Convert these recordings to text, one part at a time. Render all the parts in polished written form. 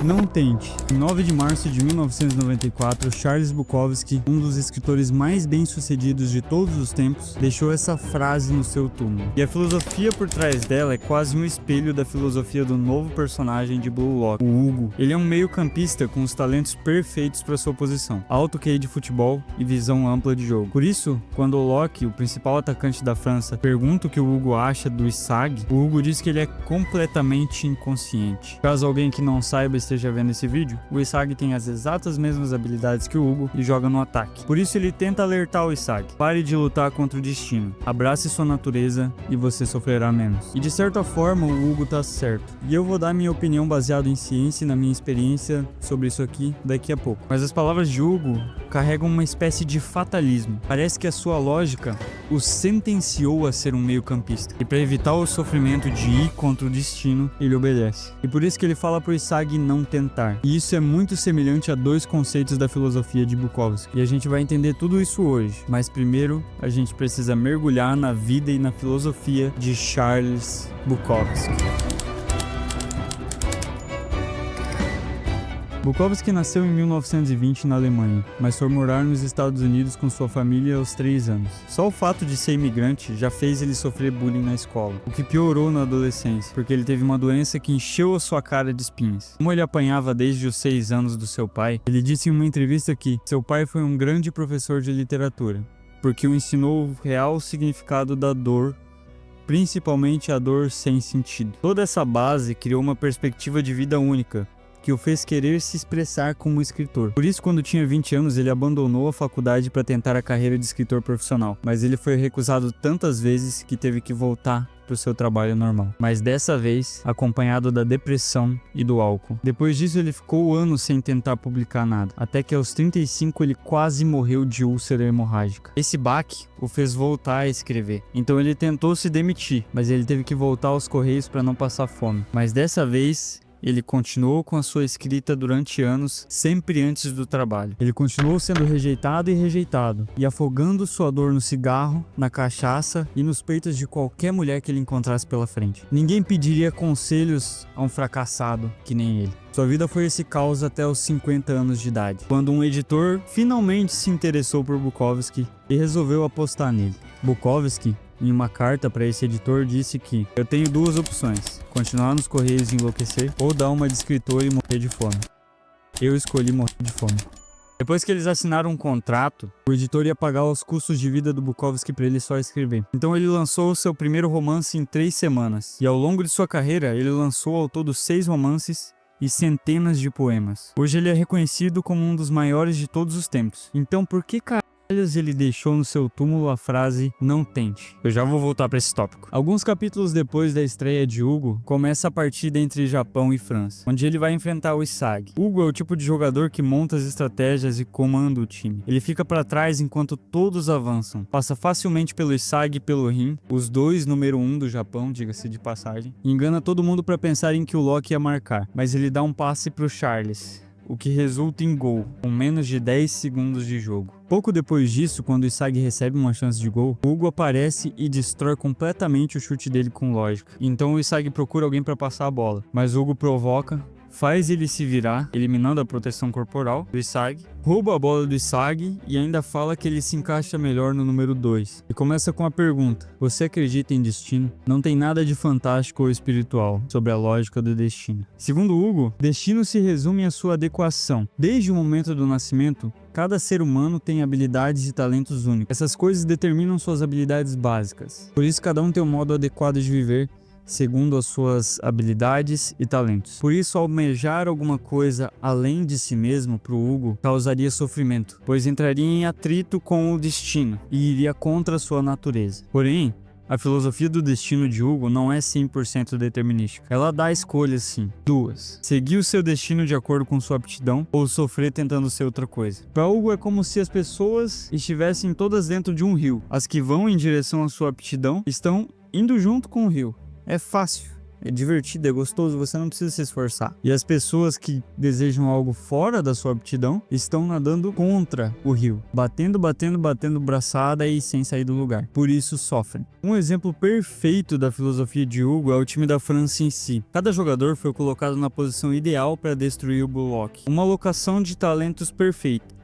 Não tente. Em 9 de março de 1994, Charles Bukowski, um dos escritores mais bem-sucedidos de todos os tempos, deixou essa frase no seu túmulo. E a filosofia por trás dela é quase um espelho da filosofia do novo personagem de Blue Lock, o Hugo. Ele é um meio-campista com os talentos perfeitos para sua posição, alto QI de futebol e visão ampla de jogo. Por isso, quando o Locke, o principal atacante da França, pergunta o que o Hugo acha do Isag, o Hugo diz que ele é completamente inconsciente. Caso alguém que não saiba esteja vendo esse vídeo, o Isag tem as exatas mesmas habilidades que o Hugo e joga no ataque. Por isso ele tenta alertar o Isag: pare de lutar contra o destino, abrace sua natureza e você sofrerá menos. E de certa forma o Hugo tá certo. E eu vou dar minha opinião baseada em ciência e na minha experiência sobre isso aqui daqui a pouco. Mas as palavras de Hugo carregam uma espécie de fatalismo. Parece que a sua lógica o sentenciou a ser um meio-campista. E para evitar o sofrimento de ir contra o destino, ele obedece. E por isso que ele fala pro Isag não tentar. E isso é muito semelhante a dois conceitos da filosofia de Bukowski. E a gente vai entender tudo isso hoje. Mas primeiro, a gente precisa mergulhar na vida e na filosofia de Charles Bukowski. Bukowski nasceu em 1920 na Alemanha, mas foi morar nos Estados Unidos com sua família aos 3 anos. Só o fato de ser imigrante já fez ele sofrer bullying na escola, o que piorou na adolescência, porque ele teve uma doença que encheu a sua cara de espinhas. Como ele apanhava desde os 6 anos do seu pai, ele disse em uma entrevista que seu pai foi um grande professor de literatura, porque o ensinou o real significado da dor, principalmente a dor sem sentido. Toda essa base criou uma perspectiva de vida única, que o fez querer se expressar como escritor. Por isso, quando tinha 20 anos, ele abandonou a faculdade para tentar a carreira de escritor profissional, mas ele foi recusado tantas vezes que teve que voltar para o seu trabalho normal, mas dessa vez acompanhado da depressão e do álcool. Depois disso, ele ficou anos sem tentar publicar nada, até que aos 35 ele quase morreu de úlcera hemorrágica. Esse baque o fez voltar a escrever, então ele tentou se demitir, mas ele teve que voltar aos correios para não passar fome. Mas dessa vez ele continuou com a sua escrita durante anos, sempre antes do trabalho. Ele continuou sendo rejeitado e afogando sua dor no cigarro, na cachaça e nos peitos de qualquer mulher que ele encontrasse pela frente. Ninguém pediria conselhos a um fracassado que nem ele. Sua vida foi esse caos até os 50 anos de idade, quando um editor finalmente se interessou por Bukowski e resolveu apostar nele. Bukowski, em uma carta para esse editor, disse que: eu tenho duas opções, continuar nos correios e enlouquecer, ou dar uma de escritor e morrer de fome. Eu escolhi morrer de fome. Depois que eles assinaram um contrato, o editor ia pagar os custos de vida do Bukowski para ele só escrever. Então ele lançou o seu primeiro romance em 3 semanas. E ao longo de sua carreira, ele lançou ao todo 6 romances e centenas de poemas. Hoje ele é reconhecido como um dos maiores de todos os tempos. Então por que ele deixou no seu túmulo a frase "não tente"? Eu já vou voltar para esse tópico. Alguns capítulos depois da estreia de Hugo, começa a partida entre Japão e França, onde ele vai enfrentar o Isag. Hugo é o tipo de jogador que monta as estratégias e comanda o time. Ele fica para trás enquanto todos avançam, passa facilmente pelo Isag e pelo Rin, os dois número 1 do Japão, diga-se de passagem, e engana todo mundo para pensar em que o Locke ia marcar, mas ele dá um passe pro Charles, o que resulta em gol, com menos de 10 segundos de jogo. Pouco depois disso, quando o Isag recebe uma chance de gol, Hugo aparece e destrói completamente o chute dele com lógica. Então o Isag procura alguém para passar a bola, mas Hugo provoca, faz ele se virar, eliminando a proteção corporal do Isag, rouba a bola do Isag e ainda fala que ele se encaixa melhor no número 2. E começa com a pergunta: você acredita em destino? Não tem nada de fantástico ou espiritual sobre a lógica do destino. Segundo Hugo, destino se resume à sua adequação. Desde o momento do nascimento, cada ser humano tem habilidades e talentos únicos. Essas coisas determinam suas habilidades básicas. Por isso, cada um tem um modo adequado de viver, segundo as suas habilidades e talentos. Por isso, almejar alguma coisa além de si mesmo para o Hugo causaria sofrimento, pois entraria em atrito com o destino e iria contra a sua natureza. Porém, a filosofia do destino de Hugo não é 100% determinística. Ela dá escolhas sim. 2. Seguir o seu destino de acordo com sua aptidão ou sofrer tentando ser outra coisa. Para Hugo é como se as pessoas estivessem todas dentro de um rio. As que vão em direção à sua aptidão estão indo junto com o rio. É fácil. É divertido, é gostoso, você não precisa se esforçar. E as pessoas que desejam algo fora da sua aptidão estão nadando contra o rio, batendo braçada e sem sair do lugar. Por isso sofrem. Um exemplo perfeito da filosofia de Hugo é o time da França em si. Cada jogador foi colocado na posição ideal para destruir o bloco. Uma alocação de talentos perfeita,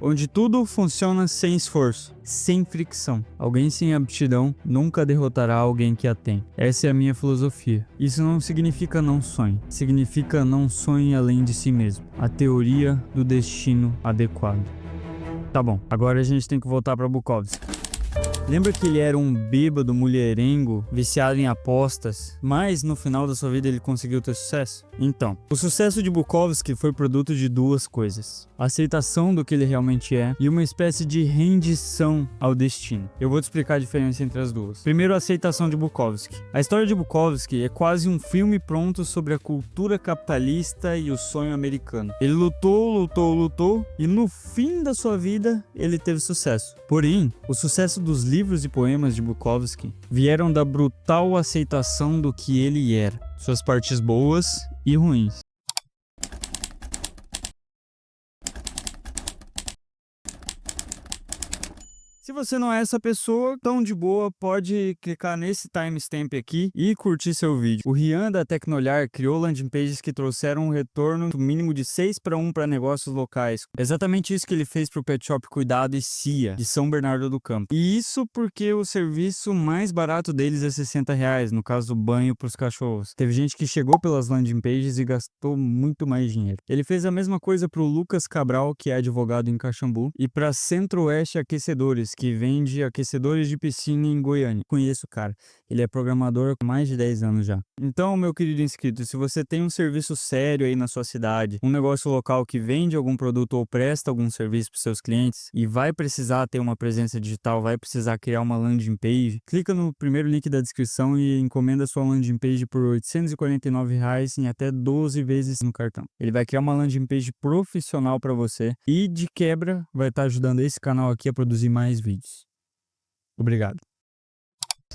onde tudo funciona sem esforço, sem fricção. Alguém sem aptidão nunca derrotará alguém que a tem. Essa é a minha filosofia. Isso não significa não sonhe, significa não sonhe além de si mesmo. A teoria do destino adequado. Tá bom, agora a gente tem que voltar para Bukowski. Lembra que ele era um bêbado mulherengo, viciado em apostas, mas no final da sua vida ele conseguiu ter sucesso? Então, o sucesso de Bukowski foi produto de duas coisas: a aceitação do que ele realmente é e uma espécie de rendição ao destino. Eu vou te explicar a diferença entre as duas. Primeiro, a aceitação de Bukowski. A história de Bukowski é quase um filme pronto sobre a cultura capitalista e o sonho americano. Ele lutou e no fim da sua vida ele teve sucesso. Porém, o sucesso dos livros e poemas de Bukowski vieram da brutal aceitação do que ele era, suas partes boas e ruins. Se você não é essa pessoa, tão de boa, pode clicar nesse timestamp aqui e curtir seu vídeo. O Rian da Tecnolhar criou landing pages que trouxeram um retorno mínimo de 6:1 para negócios locais. Exatamente isso que ele fez para o Pet Shop Cuidado e Cia, de São Bernardo do Campo. E isso porque o serviço mais barato deles é R$60, no caso do banho para os cachorros. Teve gente que chegou pelas landing pages e gastou muito mais dinheiro. Ele fez a mesma coisa para o Lucas Cabral, que é advogado em Caxambu, e para Centro-Oeste Aquecedores, que vende aquecedores de piscina em Goiânia. Conheço o cara, ele é programador há mais de 10 anos já. Então, meu querido inscrito, se você tem um serviço sério aí na sua cidade, um negócio local que vende algum produto ou presta algum serviço para seus clientes e vai precisar ter uma presença digital, vai precisar criar uma landing page, clica no primeiro link da descrição e encomenda sua landing page por R$849 em até 12 vezes no cartão. Ele vai criar uma landing page profissional para você e, de quebra, vai estar ajudando esse canal aqui a produzir mais vídeos. Obrigado.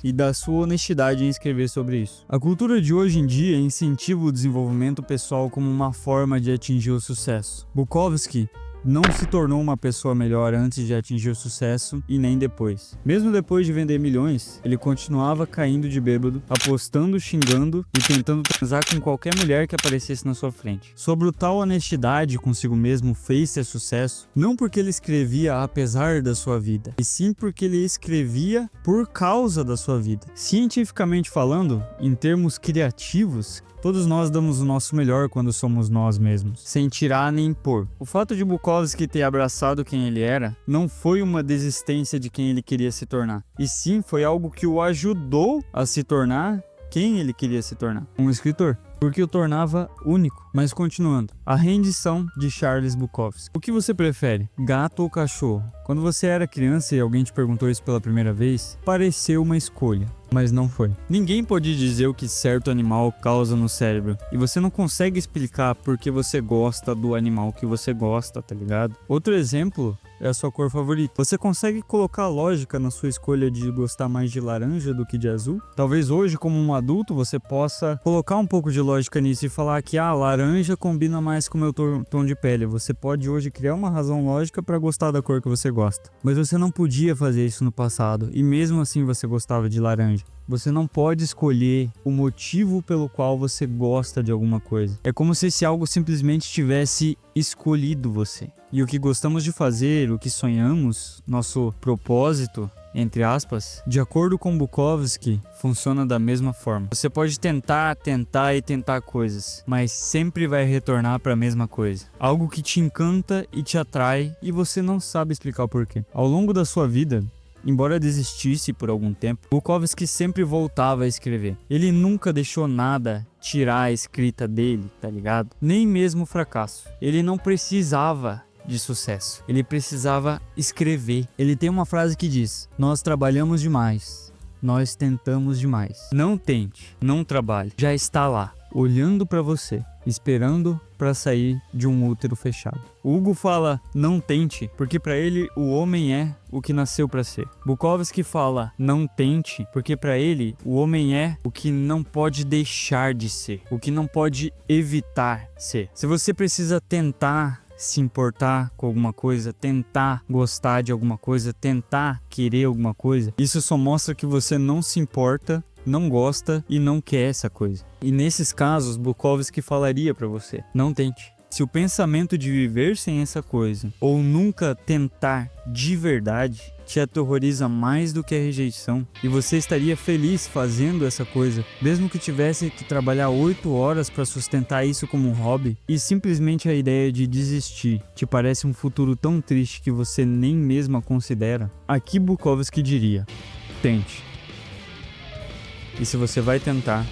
E da sua honestidade em escrever sobre isso. A cultura de hoje em dia incentiva o desenvolvimento pessoal como uma forma de atingir o sucesso. Bukowski não se tornou uma pessoa melhor antes de atingir o sucesso e nem depois. Mesmo depois de vender milhões, ele continuava caindo de bêbado, apostando, xingando e tentando transar com qualquer mulher que aparecesse na sua frente. Sua brutal honestidade consigo mesmo fez ter sucesso, não porque ele escrevia apesar da sua vida, e sim porque ele escrevia por causa da sua vida. Cientificamente falando, em termos criativos, todos nós damos o nosso melhor quando somos nós mesmos, sem tirar nem pôr. O fato de Bukowski ter abraçado quem ele era não foi uma desistência de quem ele queria se tornar, e sim foi algo que o ajudou a se tornar quem ele queria se tornar, um escritor, porque o tornava único. Mas continuando, a rendição de Charles Bukowski. O que você prefere, gato ou cachorro? Quando você era criança e alguém te perguntou isso pela primeira vez, pareceu uma escolha, mas não foi. Ninguém pode dizer o que certo animal causa no cérebro, e você não consegue explicar por que você gosta do animal que você gosta, tá ligado? Outro exemplo é a sua cor favorita. Você consegue colocar lógica na sua escolha de gostar mais de laranja do que de azul? Talvez hoje, como um adulto, você possa colocar um pouco de lógica nisso e falar que laranja combina mais com o meu tom de pele. Você pode hoje criar uma razão lógica para gostar da cor que você gosta. Mas você não podia fazer isso no passado, e mesmo assim você gostava de laranja. Você não pode escolher o motivo pelo qual você gosta de alguma coisa. É como se esse algo simplesmente tivesse escolhido você. E o que gostamos de fazer, o que sonhamos, nosso propósito, entre aspas, de acordo com Bukowski, funciona da mesma forma. Você pode tentar coisas, mas sempre vai retornar para a mesma coisa. Algo que te encanta e te atrai e você não sabe explicar o porquê. Ao longo da sua vida, embora desistisse por algum tempo, Bukowski sempre voltava a escrever. Ele nunca deixou nada tirar a escrita dele, tá ligado? Nem mesmo o fracasso. Ele não precisava de sucesso. Ele precisava escrever. Ele tem uma frase que diz: nós trabalhamos demais. Nós tentamos demais. Não tente, não trabalhe. Já está lá. olhando para você, esperando para sair de um útero fechado. O Hugo fala, não tente, porque para ele o homem é o que nasceu para ser. Bukowski fala, não tente, porque para ele o homem é o que não pode deixar de ser, o que não pode evitar ser. Se você precisa tentar se importar com alguma coisa, tentar gostar de alguma coisa, tentar querer alguma coisa, isso só mostra que você não se importa, não gosta e não quer essa coisa. E nesses casos, Bukowski falaria para você, não tente. Se o pensamento de viver sem essa coisa, ou nunca tentar de verdade, te aterroriza mais do que a rejeição, e você estaria feliz fazendo essa coisa, mesmo que tivesse que trabalhar 8 horas para sustentar isso como um hobby, e simplesmente a ideia de desistir te parece um futuro tão triste que você nem mesmo a considera, aqui Bukowski diria, tente. E se você vai tentar,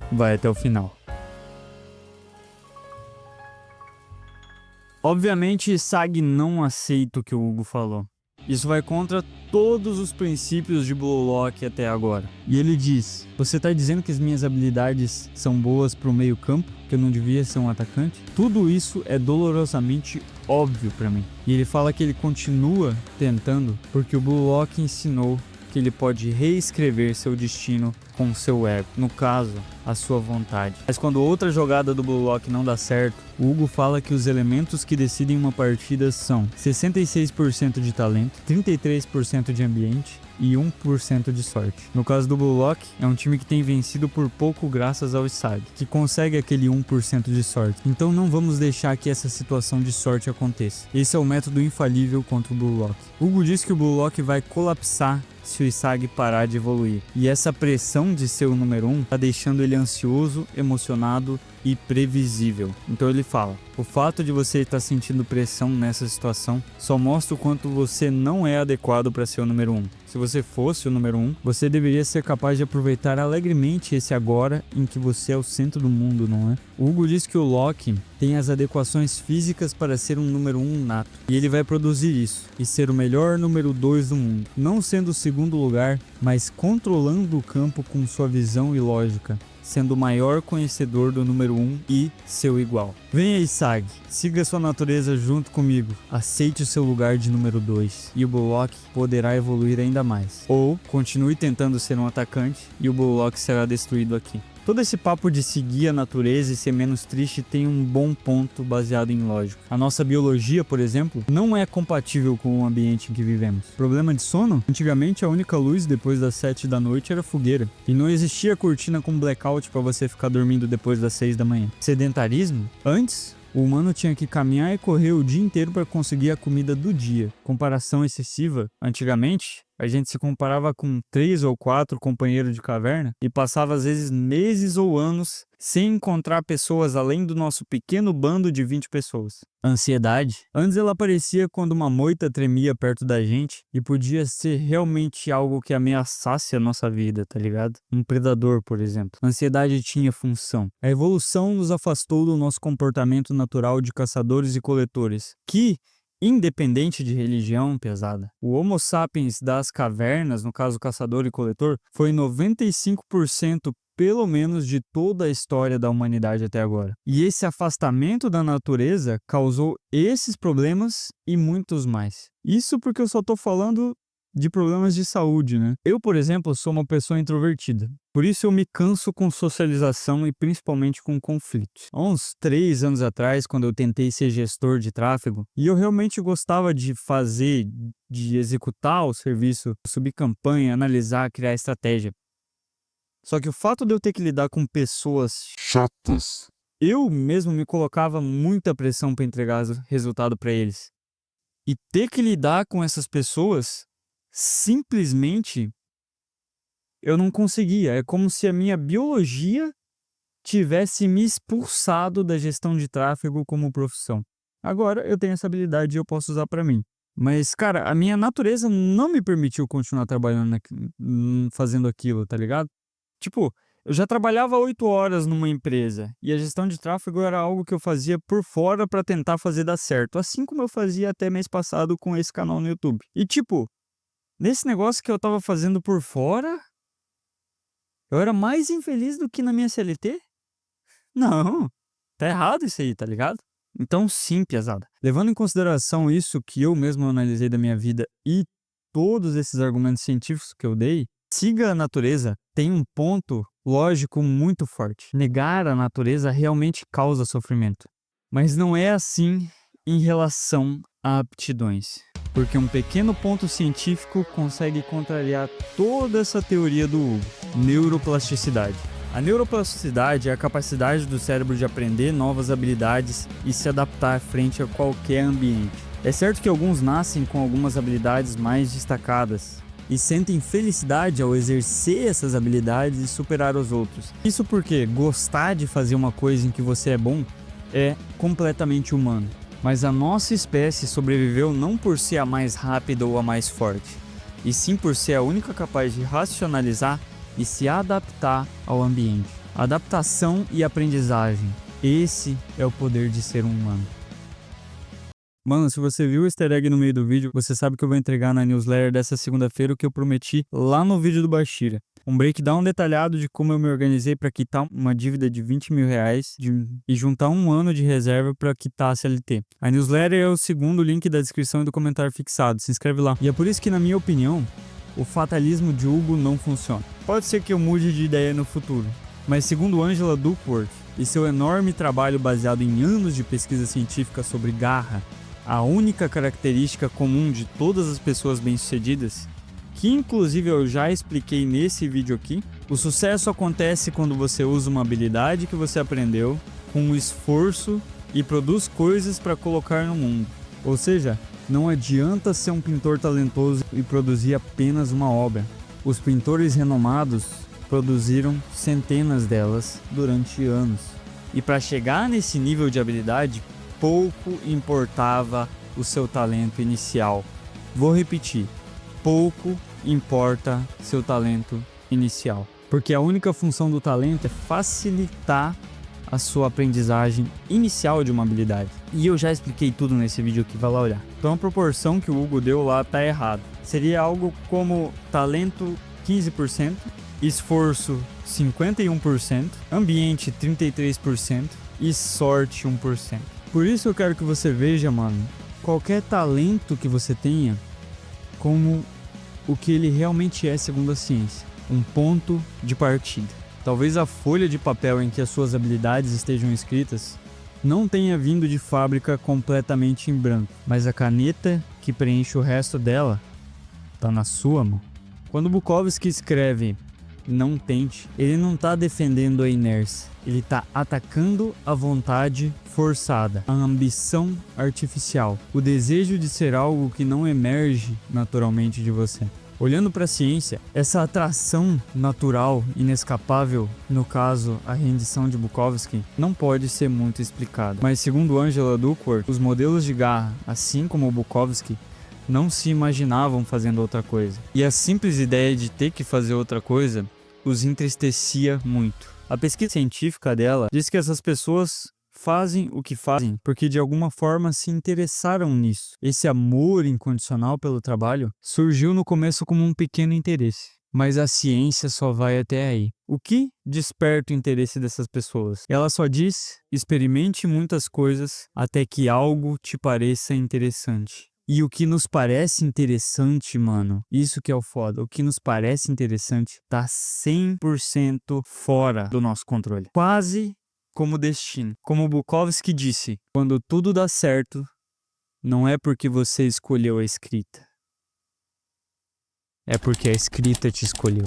vai até o final. Obviamente, Sag não aceita o que o Hugo falou. Isso vai contra todos os princípios de Blue Lock até agora. E ele diz, você tá dizendo que as minhas habilidades são boas pro meio campo? Que eu não devia ser um atacante? Tudo isso é dolorosamente óbvio pra mim. E ele fala que ele continua tentando porque o Blue Lock ensinou que ele pode reescrever seu destino com seu ego, no caso, a sua vontade. Mas quando outra jogada do Blue Lock não dá certo, o Hugo fala que os elementos que decidem uma partida são 66% de talento, 33% de ambiente e 1% de sorte. No caso do Blue Lock, é um time que tem vencido por pouco graças ao Sag, que consegue aquele 1% de sorte. Então não vamos deixar que essa situação de sorte aconteça. Esse é o método infalível contra o Blue Lock. Hugo diz que o Blue Lock vai colapsar se o Sag parar de evoluir. E essa pressão de ser o número 1 tá deixando ele ansioso, emocionado e previsível. Então ele fala, o fato de você estar sentindo pressão nessa situação só mostra o quanto você não é adequado para ser o número 1. Se você fosse o número 1, você deveria ser capaz de aproveitar alegremente esse agora em que você é o centro do mundo, não é? O Hugo diz que o Loki tem as adequações físicas para ser um número 1 nato. E ele vai produzir isso e ser o melhor número 2 do mundo. Não sendo o segundo lugar, mas controlando o campo com sua visão e lógica. Sendo o maior conhecedor do número 1 e seu igual. Venha aí, Sag, siga sua natureza junto comigo, aceite o seu lugar de número 2 e o Blue Lock poderá evoluir ainda mais. Ou continue tentando ser um atacante e o Blue Lock será destruído aqui. Todo esse papo de seguir a natureza e ser menos triste tem um bom ponto baseado em lógica. A nossa biologia, por exemplo, não é compatível com o ambiente em que vivemos. Problema de sono? Antigamente a única luz depois das 7 da noite era fogueira. E não existia cortina com blackout para você ficar dormindo depois das 6 da manhã. Sedentarismo? Antes, o humano tinha que caminhar e correr o dia inteiro para conseguir a comida do dia. Comparação excessiva? Antigamente, a gente se comparava com 3 ou 4 companheiros de caverna e passava às vezes meses ou anos sem encontrar pessoas além do nosso pequeno bando de 20 pessoas. Ansiedade? Antes ela aparecia quando uma moita tremia perto da gente e podia ser realmente algo que ameaçasse a nossa vida, tá ligado? Um predador, por exemplo. Ansiedade tinha função. A evolução nos afastou do nosso comportamento natural de caçadores e coletores, que independente de religião pesada. O Homo sapiens das cavernas, no caso caçador e coletor, foi 95% pelo menos de toda a história da humanidade até agora. E esse afastamento da natureza causou esses problemas e muitos mais. Isso porque eu só tô falando de problemas de saúde, né? Eu, por exemplo, sou uma pessoa introvertida. Por isso eu me canso com socialização e principalmente com conflitos. Há uns 3 anos atrás, quando eu tentei ser gestor de tráfego, e eu realmente gostava de fazer, de executar o serviço, subir campanha, analisar, criar estratégia. Só que o fato de eu ter que lidar com pessoas chatas, eu mesmo me colocava muita pressão para entregar resultado para eles. E ter que lidar com essas pessoas, simplesmente, eu não conseguia. É como se a minha biologia tivesse me expulsado da gestão de tráfego como profissão. Agora eu tenho essa habilidade e eu posso usar para mim. Mas, cara, a minha natureza não me permitiu continuar trabalhando fazendo aquilo, tá ligado? Tipo, eu já trabalhava 8 horas numa empresa e a gestão de tráfego era algo que eu fazia por fora para tentar fazer dar certo, assim como eu fazia até mês passado com esse canal no YouTube. E tipo, nesse negócio que eu tava fazendo por fora, eu era mais infeliz do que na minha CLT? Não, tá errado isso aí, tá ligado? Então sim, piazada. Levando em consideração isso que eu mesmo analisei da minha vida e todos esses argumentos científicos que eu dei, siga a natureza tem um ponto lógico muito forte. Negar a natureza realmente causa sofrimento. Mas não é assim em relação a aptidões. Porque um pequeno ponto científico consegue contrariar toda essa teoria do Hugo. Neuroplasticidade. A neuroplasticidade é a capacidade do cérebro de aprender novas habilidades e se adaptar frente a qualquer ambiente. É certo que alguns nascem com algumas habilidades mais destacadas e sentem felicidade ao exercer essas habilidades e superar os outros. Isso porque gostar de fazer uma coisa em que você é bom é completamente humano. Mas a nossa espécie sobreviveu não por ser a mais rápida ou a mais forte, e sim por ser a única capaz de racionalizar e se adaptar ao ambiente. Adaptação e aprendizagem. Esse é o poder de ser um humano. Mano, se você viu o easter egg no meio do vídeo, você sabe que eu vou entregar na newsletter dessa segunda-feira o que eu prometi lá no vídeo do Bashira. Um breakdown detalhado de como eu me organizei para quitar uma dívida de 20 mil reais e juntar um ano de reserva para quitar a CLT. A newsletter é o segundo link da descrição e do comentário fixado. Se inscreve lá. E é por isso que, na minha opinião, o fatalismo de Hugo não funciona. Pode ser que eu mude de ideia no futuro, mas segundo Angela Duckworth e seu enorme trabalho baseado em anos de pesquisa científica sobre garra, a única característica comum de todas as pessoas bem-sucedidas, que inclusive eu já expliquei nesse vídeo aqui, o sucesso acontece quando você usa uma habilidade que você aprendeu com esforço e produz coisas para colocar no mundo. Ou seja, não adianta ser um pintor talentoso e produzir apenas uma obra. Os pintores renomados produziram centenas delas durante anos. E para chegar nesse nível de habilidade, pouco importava o seu talento inicial. Vou repetir, pouco importa seu talento inicial. Porque a única função do talento é facilitar a sua aprendizagem inicial de uma habilidade. E eu já expliquei tudo nesse vídeo aqui, vai lá olhar. Então a proporção que o Hugo deu lá tá errado. Seria algo como talento 15%, esforço 51%, ambiente 33% e sorte 1%. Por isso eu quero que você veja, mano, qualquer talento que você tenha como o que ele realmente é segundo a ciência, um ponto de partida. Talvez a folha de papel em que as suas habilidades estejam escritas não tenha vindo de fábrica completamente em branco, mas a caneta que preenche o resto dela tá na sua mão. Quando Bukowski escreve "não tente", ele não tá defendendo a inércia, ele tá atacando a vontade forçada, a ambição artificial, o desejo de ser algo que não emerge naturalmente de você. Olhando para a ciência, essa atração natural, inescapável, no caso a rendição de Bukowski, não pode ser muito explicada. Mas segundo Angela Duckworth, os modelos de garra, assim como Bukowski, não se imaginavam fazendo outra coisa. E a simples ideia de ter que fazer outra coisa os entristecia muito. A pesquisa científica dela diz que essas pessoas fazem o que fazem porque de alguma forma se interessaram nisso. Esse amor incondicional pelo trabalho surgiu no começo como um pequeno interesse, mas a ciência só vai até aí. O que desperta o interesse dessas pessoas? Ela só diz: experimente muitas coisas até que algo te pareça interessante. E o que nos parece interessante, mano, isso que é o foda, o que nos parece interessante tá 100% fora do nosso controle. Quase como destino. Como Bukowski disse, quando tudo dá certo, não é porque você escolheu a escrita, é porque a escrita te escolheu.